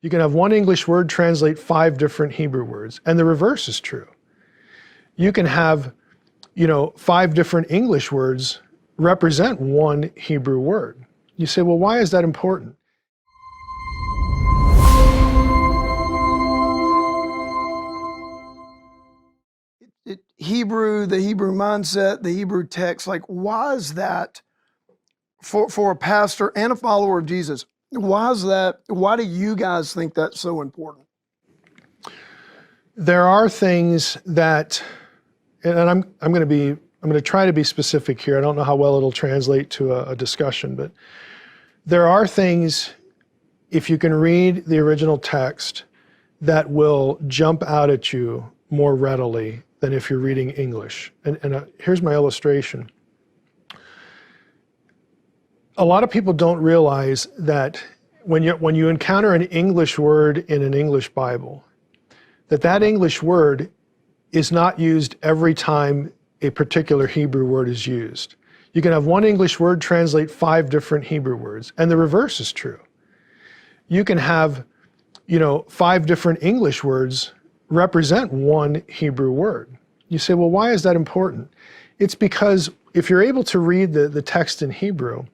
You can have one English word translate 5 different Hebrew words, and the reverse is true. You can have, 5 different English words represent one Hebrew word. You say, well, why is that important? The Hebrew mindset, the Hebrew text, like why is that for a pastor and a follower of Jesus? Why is that? Why do you guys think that's so important? There are things that, and I'm going to try to be specific here. I don't know how well it'll translate to a discussion, but there are things, if you can read the original text, that will jump out at you more readily than if you're reading English. And here's my illustration. A lot of people don't realize that when you encounter an English word in an English Bible, that English word is not used every time a particular Hebrew word is used. You can have one English word translate 5 different Hebrew words, and the reverse is true. You can have, 5 different English words represent one Hebrew word. You say, well, why is that important? It's because if you're able to read the text in Hebrew,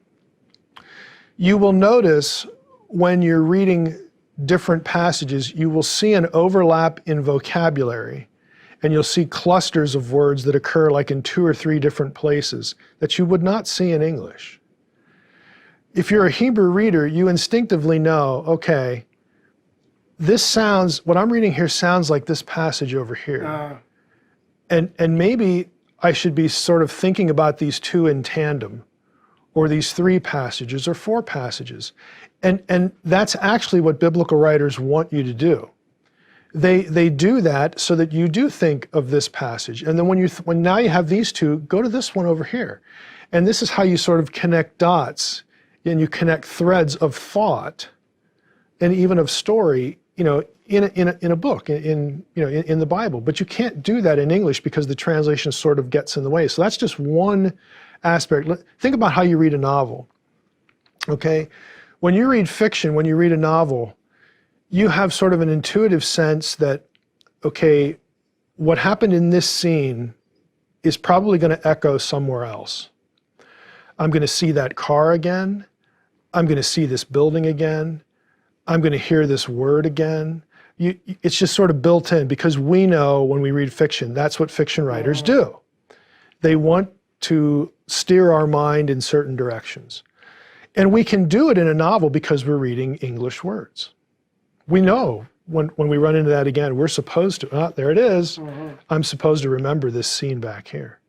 you will notice when you're reading different passages, you will see an overlap in vocabulary, and you'll see clusters of words that occur like in 2 or 3 different places that you would not see in English. If you're a Hebrew reader, you instinctively know, okay, what I'm reading here sounds like this passage over here. And maybe I should be sort of thinking about these 2 in tandem, or these 3 passages or 4 passages. And that's actually what biblical writers want you to do. They do that so that you do think of this passage. And then when now you have these 2, go to this one over here. And this is how you sort of connect dots, and you connect threads of thought and even of story, in a book, in the Bible. But you can't do that in English because the translation sort of gets in the way. So that's just one aspect. Think about how you read a novel, okay? When you read fiction, when you read a novel, you have sort of an intuitive sense that, okay, what happened in this scene is probably going to echo somewhere else. I'm going to see that car again. I'm going to see this building again. I'm going to hear this word again. It's just sort of built in because we know when we read fiction, that's what fiction writers do. They want to steer our mind in certain directions. And we can do it in a novel because we're reading English words. We know when we run into that again, we're supposed to, there it is. I'm supposed to remember this scene back here.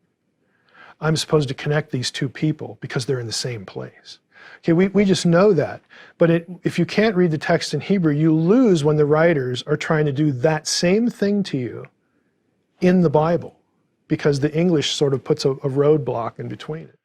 I'm supposed to connect these 2 people because they're in the same place. Okay, we just know that. But if you can't read the text in Hebrew, you lose when the writers are trying to do that same thing to you in the Bible, because the English sort of puts a roadblock in between it.